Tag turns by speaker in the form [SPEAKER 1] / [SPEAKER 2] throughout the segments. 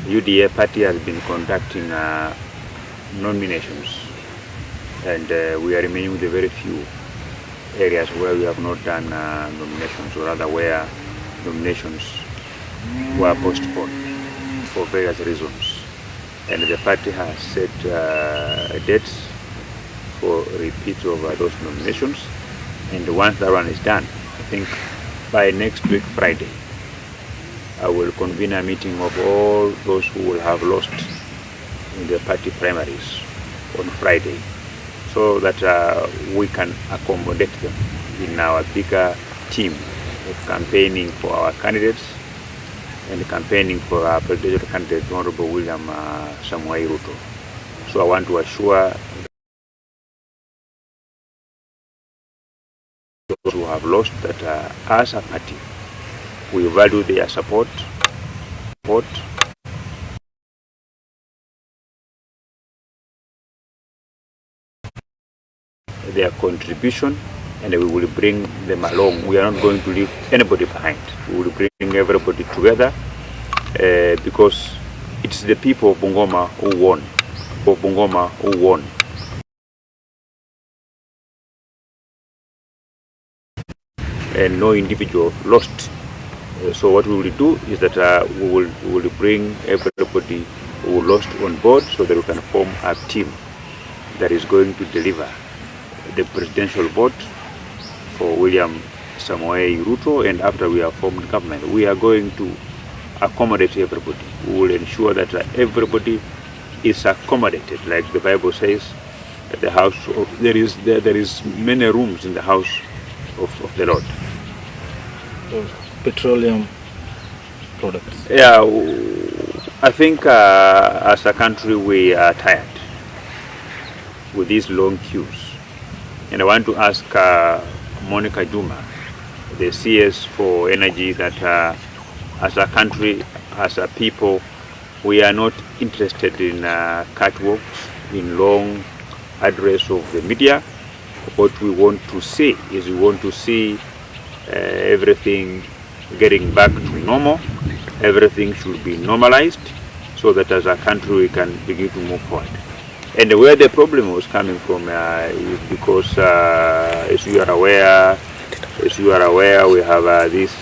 [SPEAKER 1] UDA party has been conducting nominations, and we are remaining with a very few areas where we have not done nominations, or rather where nominations were postponed for various reasons. And the party has set dates for repeat of those nominations. And once that one is done, I think by next week, Friday, I will convene a meeting of all those who will have lost in the party primaries on Friday, so that we can accommodate them in our bigger team of campaigning for our candidates and campaigning for our presidential candidate, Honorable William Samoei Ruto. So I want to assure those who have lost that as a party, we value their support, their contribution, and we will bring them along. We are not going to leave anybody behind. We will bring everybody together because it's the people of Bungoma who won. And no individual lost. So what we will do is that we will bring everybody who lost on board, so that we can form a team that is going to deliver the presidential vote for William Samoei Ruto. And after we have formed government, we are going to accommodate everybody. We will ensure that everybody is accommodated, like the Bible says. At the house there is many rooms in the house of the Lord.
[SPEAKER 2] Petroleum products.
[SPEAKER 1] Yeah, I think as a country we are tired with these long queues. And I want to ask Monica Juma, the CS for Energy, that as a country, as a people, we are not interested in catwalks, in long address of the media. What we want to see is we want to see everything getting back to normal. Everything should be normalized, so that as a country we can begin to move forward. And where the problem was coming from is because, as you are aware, we have this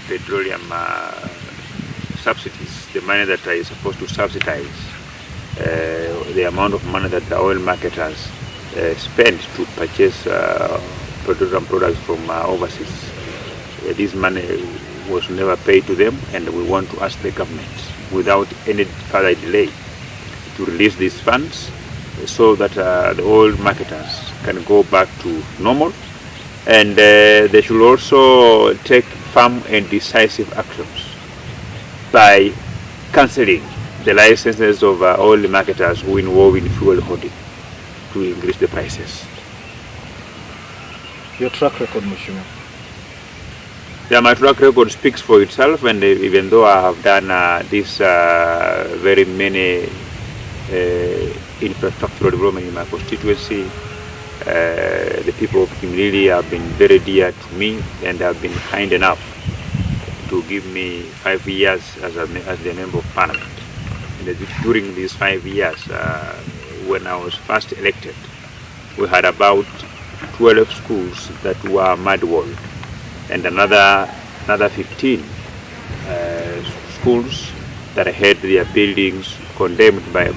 [SPEAKER 1] petroleum subsidies, the money that is supposed to subsidize the amount of money that the oil marketers spend to purchase petroleum products from overseas. This money was never paid to them, and we want to ask the government, without any further delay, to release these funds so that the oil marketers can go back to normal. And they should also take firm and decisive actions by cancelling the licenses of oil marketers who involve in fuel holding to increase the prices.
[SPEAKER 2] Your track record, Mheshimiwa.
[SPEAKER 1] Yeah, my track record speaks for itself, and even though I have done this very many infrastructural development in my constituency, the people of Kimilili have been very dear to me and have been kind enough to give me 5 years as the member of parliament. And during these 5 years, when I was first elected, we had about 12 schools that were mud walled, and another 15 schools that had their buildings condemned by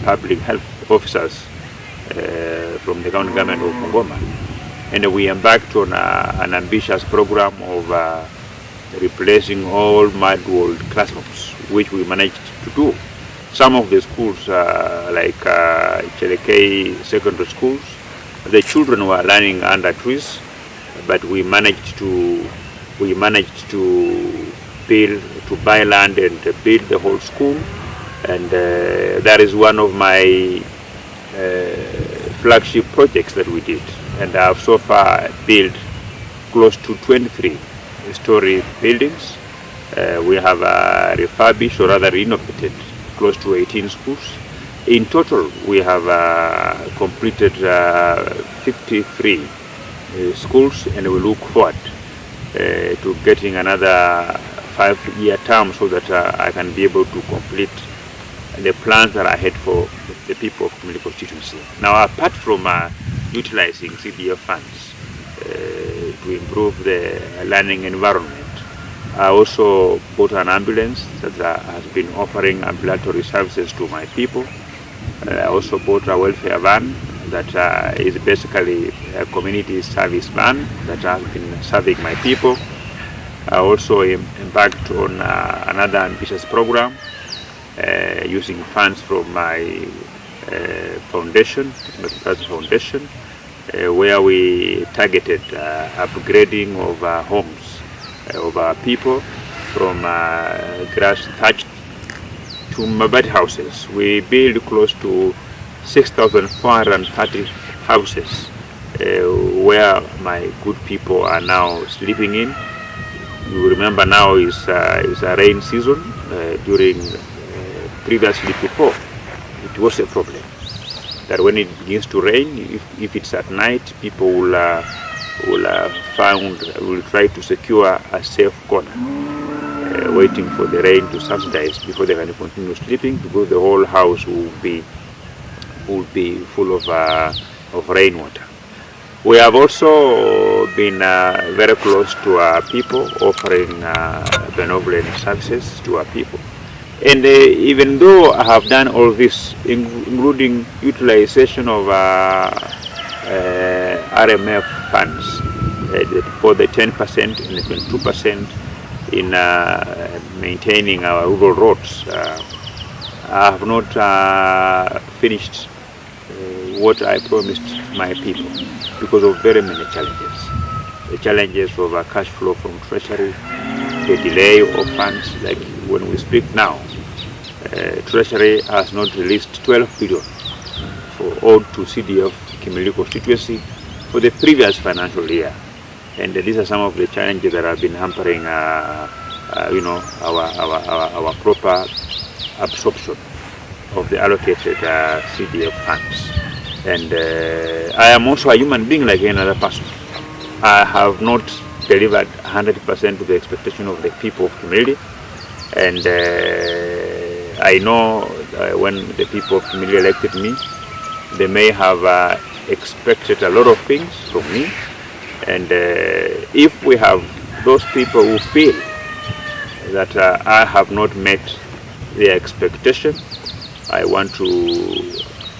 [SPEAKER 1] public health officers from the county government of Bungoma. And we embarked on an ambitious program of replacing all mud-walled classrooms, which we managed to do. Some of the schools, like Chelekei secondary schools, the children were learning under trees, but we managed to buy land and build the whole school. And that is one of my flagship projects that we did. And I have so far built close to 23-story buildings. We have refurbished, or rather renovated, close to 18 schools. In total, we have completed 53 schools, and we look forward to getting another 5-year term so that I can be able to complete the plans that I had for the people of Kimilili constituency. Now, apart from utilizing CDF funds to improve the learning environment, I also bought an ambulance that has been offering ambulatory services to my people. I also bought a welfare van that is basically a community service van that has been serving my people. I also embarked on another ambitious program using funds from my foundation, Didmus Barasa Foundation, where we targeted upgrading of homes of our people from grass thatched to mabati houses. We built close to 6,430 houses where my good people are now sleeping in. You remember now is a rain season. During previously before, it was a problem that when it begins to rain, if it's at night, people will try to secure a safe corner, waiting for the rain to subside before they can continue sleeping, because the whole house will be full of rainwater. We have also been very close to our people, offering benevolent services to our people. And even though I have done all this, including utilization of RMF funds for the 10% and the 22% in maintaining our rural roads, I have not finished what I promised my people because of very many challenges. The challenges of cash flow from treasury, the delay of funds. Like when we speak now, treasury has not released 12 billion for owed to CDF Kimilili constituency for the previous financial year, and these are some of the challenges that have been hampering, our proper absorption of the allocated CDF funds. And I am also a human being like any other person. I have not delivered 100% to the expectation of the people of Kimilili, and I know when the people of Kimilili elected me, they may have expected a lot of things from me, and if we have those people who feel that I have not met their expectation, I want to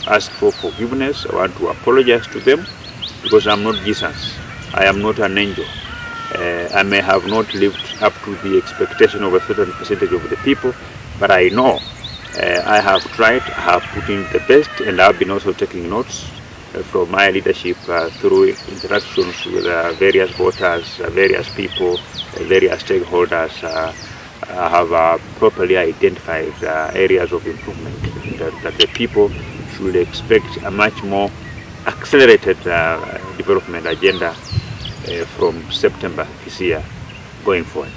[SPEAKER 1] ask for forgiveness. I want to apologize to them, because I'm not Jesus. I am not an angel. I may have not lived up to the expectation of a certain percentage of the people, but I know I have tried, I have put in the best, and I've been also taking notes from my leadership through interactions with various voters, various people, various stakeholders. I have properly identified areas of improvement that the people should expect a much more accelerated development agenda from September this year going forward.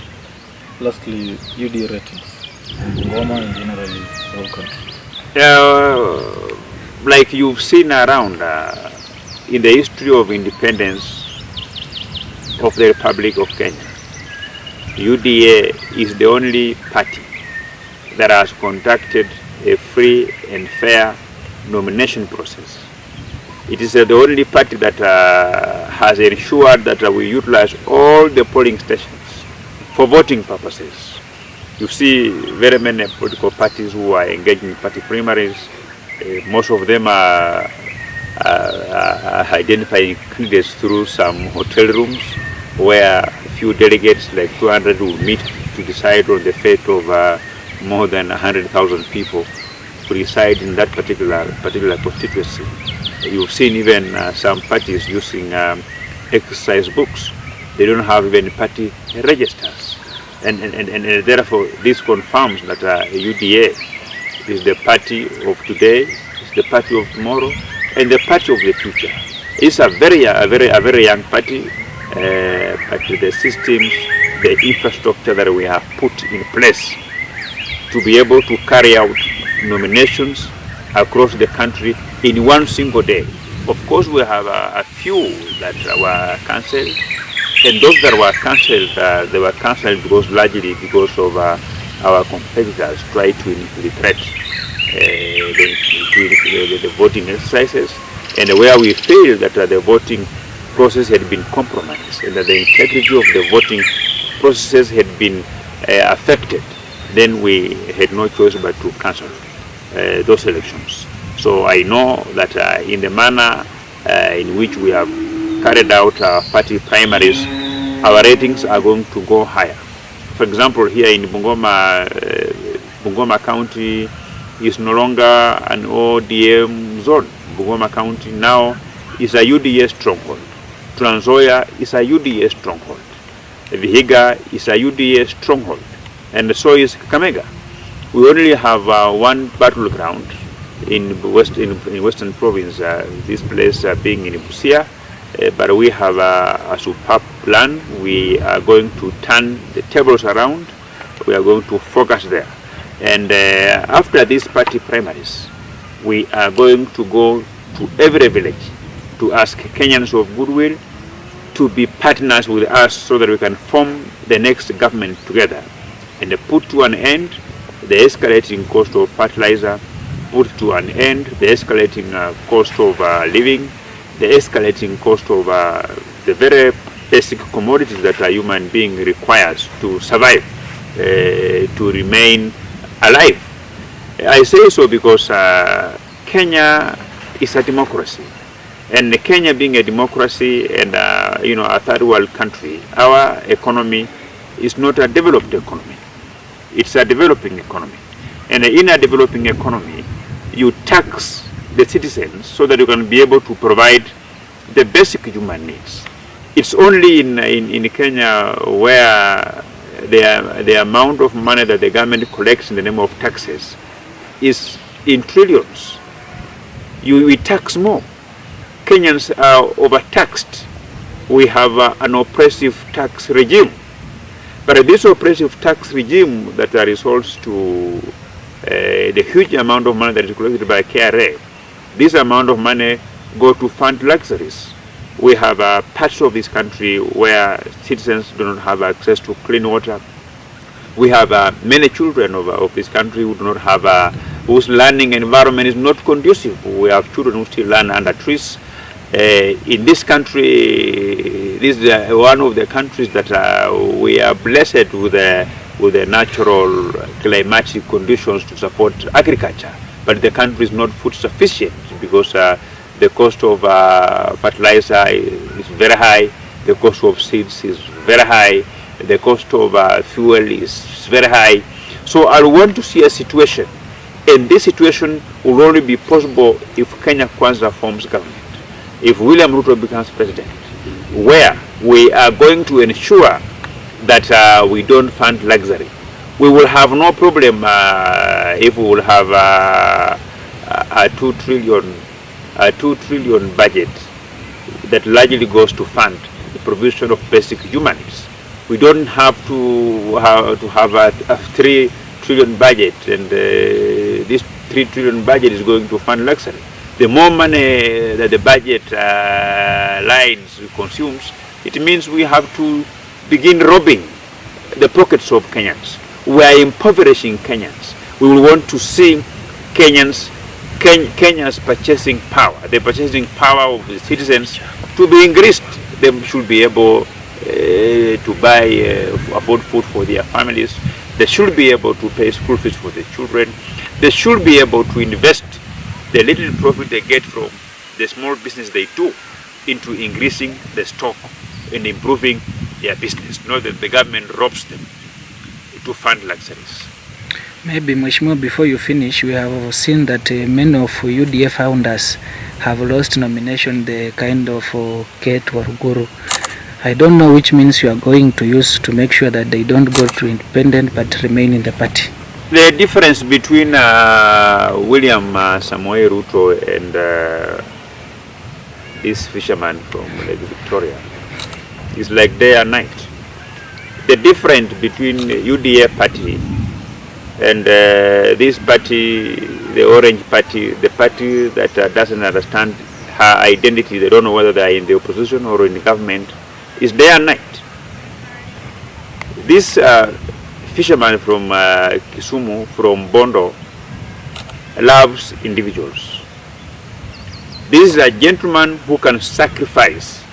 [SPEAKER 2] Lastly, UD ratings in Ngoma and generally the whole country.
[SPEAKER 1] Like you've seen around in the history of independence of the Republic of Kenya, UDA is the only party that has conducted a free and fair nomination process. It is the only party that has ensured that we utilize all the polling stations for voting purposes. You see very many political parties who are engaged in party primaries. Most of them are identifying candidates through some hotel rooms where a few delegates, like 200, will meet to decide on the fate of more than 100,000 people who reside in that particular constituency. You've seen even some parties using exercise books. They don't have even party registers. And therefore, this confirms that UDA is the party of today, is the party of tomorrow, and the party of the future. It's a very young party, but the systems, the infrastructure that we have put in place to be able to carry out nominations across the country in one single day. Of course, we have a few that were cancelled, And those that were cancelled, they were cancelled largely because of our competitors try to infiltrate the voting exercises, and where we feel that the voting process had been compromised and that the integrity of the voting processes had been affected, then we had no choice but to cancel those elections. So I know that in the manner in which we have carried out our party primaries, our ratings are going to go higher. For example, here in Bungoma, Bungoma County is no longer an ODM zone. Bungoma County now is a UDA stronghold. Trans Nzoia is a UDA stronghold. Vihiga is a UDA stronghold. And so is Kakamega. We only have one battleground in Western Province, this place being in Busia. But we have a superb plan. We are going to turn the tables around. We are going to focus there. And after these party primaries, we are going to go to every village to ask Kenyans of goodwill to be partners with us so that we can form the next government together and put to an end the escalating cost of fertilizer, put to an end the escalating cost of living, the escalating cost of the very basic commodities that a human being requires to survive, to remain alive. I say so because Kenya is a democracy, and Kenya being a democracy and a third world country, our economy is not a developed economy. It's a developing economy, and in a developing economy, you tax the citizens so that you can be able to provide the basic human needs. It's only in Kenya where the amount of money that the government collects in the name of taxes is in trillions. We tax more. Kenyans are overtaxed. We have an oppressive tax regime. But this oppressive tax regime that results to the huge amount of money that is collected by KRA, this amount of money go to fund luxuries. We have parts of this country where citizens do not have access to clean water. We have many children of this country who do not have, whose learning environment is not conducive. We have children who still learn under trees. In this country, this is one of the countries that we are blessed with the natural climatic conditions to support agriculture. But the country is not food sufficient because the cost of fertilizer is very high, the cost of seeds is very high, the cost of fuel is very high. So I want to see a situation, and this situation will only be possible if Kenya Kwanza forms government, if William Ruto becomes president, where we are going to ensure that we don't fund luxury. We will have no problem if we will have a 2 trillion budget that largely goes to fund the provision of basic human needs. We don't have to have a 3 trillion budget, and this 3 trillion budget is going to fund luxury. The more money that the budget lines consumes, it means we have to begin robbing the pockets of Kenyans. We are impoverishing Kenyans. We will want to see Kenya's purchasing power, the purchasing power of the citizens, to be increased. They should be able to buy, afford food for their families. They should be able to pay school fees for their children. They should be able to invest the little profit they get from the small business they do into increasing the stock and improving their business, not that the government robs them to fund luxuries.
[SPEAKER 3] Maybe, Mheshimiwa, before you finish, we have seen that many of UDA founders have lost nomination, the kind of Kate or Guru. I don't know which means you are going to use to make sure that they don't go to independent but remain in the party.
[SPEAKER 1] The difference between William Samoei Ruto and this fisherman from Lake Victoria is like day and night. The difference between UDA party and this party, the Orange Party, the party that doesn't understand her identity, they don't know whether they are in the opposition or in the government, is day and night. This fisherman from Kisumu, from Bondo, loves individuals. This is a gentleman who can sacrifice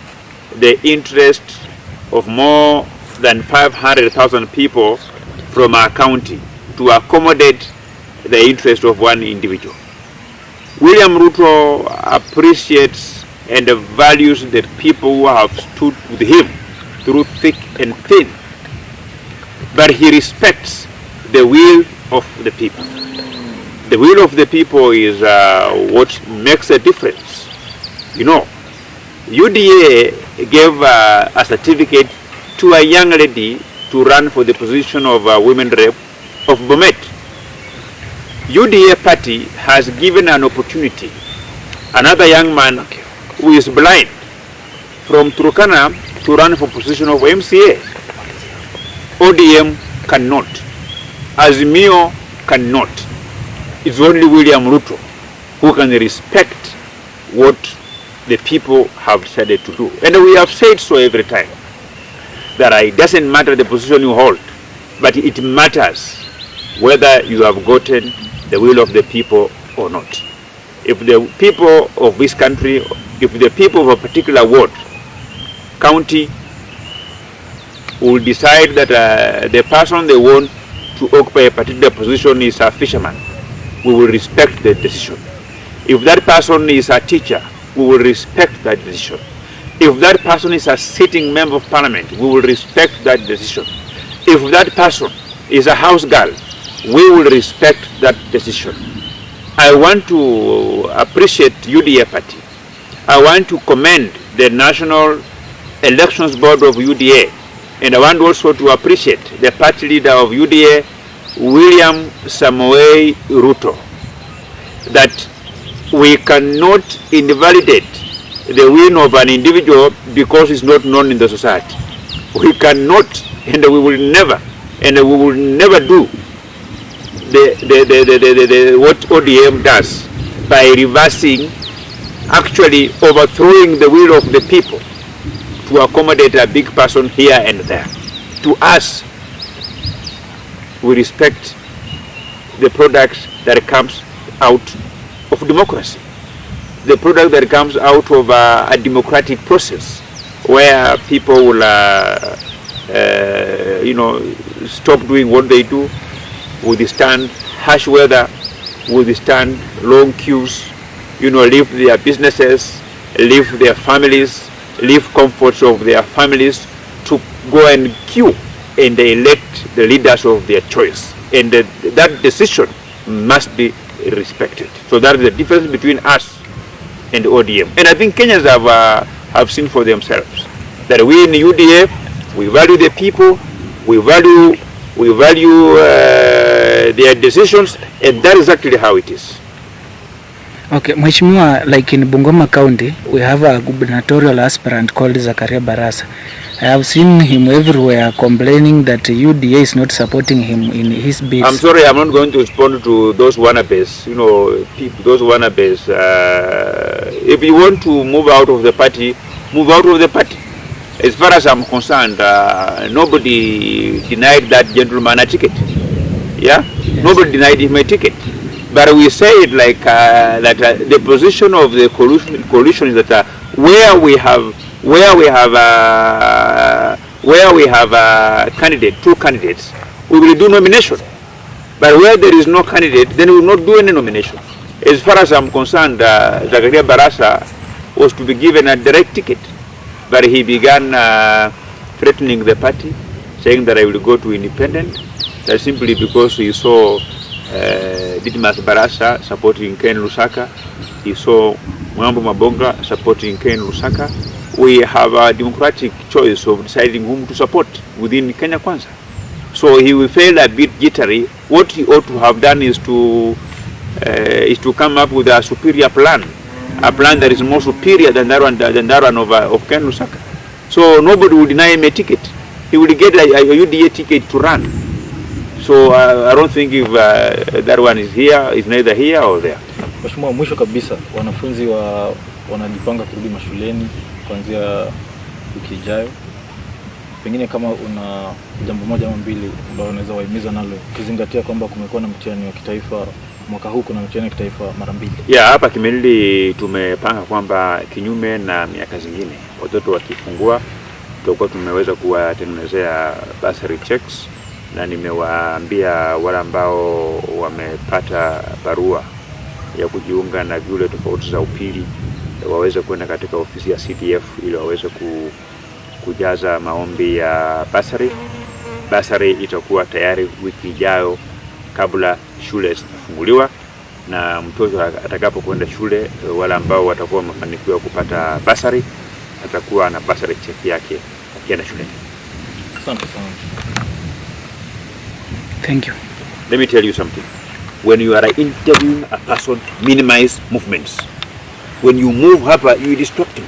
[SPEAKER 1] the interest of more than 500,000 people from our county to accommodate the interest of one individual. William Ruto appreciates and values the people who have stood with him through thick and thin, but he respects the will of the people. The will of the people is what makes a difference. You know, UDA gave a certificate to a young lady to run for the position of women rep of Bomet. UDA party has given an opportunity another young man who is blind from Turkana to run for position of MCA. ODM cannot. Azimio cannot. It's only William Ruto who can respect what the people have decided to do. And we have said so every time, that it doesn't matter the position you hold, but it matters whether you have gotten the will of the people or not. If the people of this country, if the people of a particular ward, county, will decide that the person they want to occupy a particular position is a fisherman, we will respect the decision. If that person is a teacher, we will respect that decision. If that person is a sitting member of parliament, we will respect that decision. If that person is a house girl, we will respect that decision. I want to appreciate UDA party. I want to commend the National Elections Board of UDA, and I want also to appreciate the party leader of UDA, William Samoei Ruto, that we cannot invalidate the win of an individual because it's not known in the society. We cannot, and we will never do what ODM does by reversing, actually overthrowing the will of the people to accommodate a big person here and there. To us, we respect the product that comes out of democracy, the product that comes out of a democratic process where people will stop doing what they do, withstand harsh weather, withstand long queues, leave their businesses, leave their families, leave comforts of their families to go and queue and they elect the leaders of their choice. And that decision must be respected. So that is the difference between us and ODM. And I think Kenyans have seen for themselves that we in UDA, we value the people, we value their decisions, and that is actually how it is.
[SPEAKER 3] Okay, Mheshimiwa, like in Bungoma County, we have a gubernatorial aspirant called Didmus Barasa. I have seen him everywhere complaining that UDA is not supporting him in his bids. I'm
[SPEAKER 1] sorry, I'm not going to respond to those wannabes. Those wannabes. If you want to move out of the party, move out of the party. As far as I'm concerned, nobody denied that gentleman a ticket. Yeah? Yes. Nobody denied him a ticket. But we say it like that the position of the coalition is that where we have two candidates, we will do nomination. But where there is no candidate, then we will not do any nomination. As far as I'm concerned, Didmus Barasa was to be given a direct ticket, but he began threatening the party, saying that I will go to independent. That's simply because he saw Didmus Barasa supporting Ken Lusaka. He saw Mwambo Mabonga supporting Ken Lusaka. We have a democratic choice of deciding whom to support within Kenya Kwanza. So he will fail a bit jittery. What he ought to have done is to come up with a superior plan, a plan that is more superior than that one of Ken Lusaka. So nobody will deny him a ticket. He will get a UDA ticket to run. So I don't think if that one is here, is neither here or there.
[SPEAKER 2] Mheshimiwa, mwisho kabisa, wanafunzi wanajipanga kurudi mashuleni kuanzia wiki ijayo. pengine kama una jambo moja ama mbili ambalo unaweza wahimiza nalo, ukizingatia kwamba kumekuwa na mtihani wa kitaifa mwaka huu, kuna mtihani wa kitaifa mara mbili.
[SPEAKER 1] Hapa Kimilili tumepanga kwamba kinyume na miaka zingine, watoto wakifungua tutakuwa tumeweza kuwatengenezea bursary checks, na nimewaambia wale ambao wamepata barua ya kujiunga na vyuo tofauti za upili waweze kwenda katika ofisi ya CDF ili waweze kujaza maombi ya bursary. Bursary itakuwa tayari wiki ijayo kabla shule zitafunguliwa, na mtoto atakapokwenda shule, wale ambao watakuwa wamefanikiwa kupata bursary atakuwa na bursary check yake akienda shule.
[SPEAKER 2] Asante sana.
[SPEAKER 3] Thank you.
[SPEAKER 1] Let me tell you something. When you are interviewing a person, minimize movements. When you move hapa, you distract him.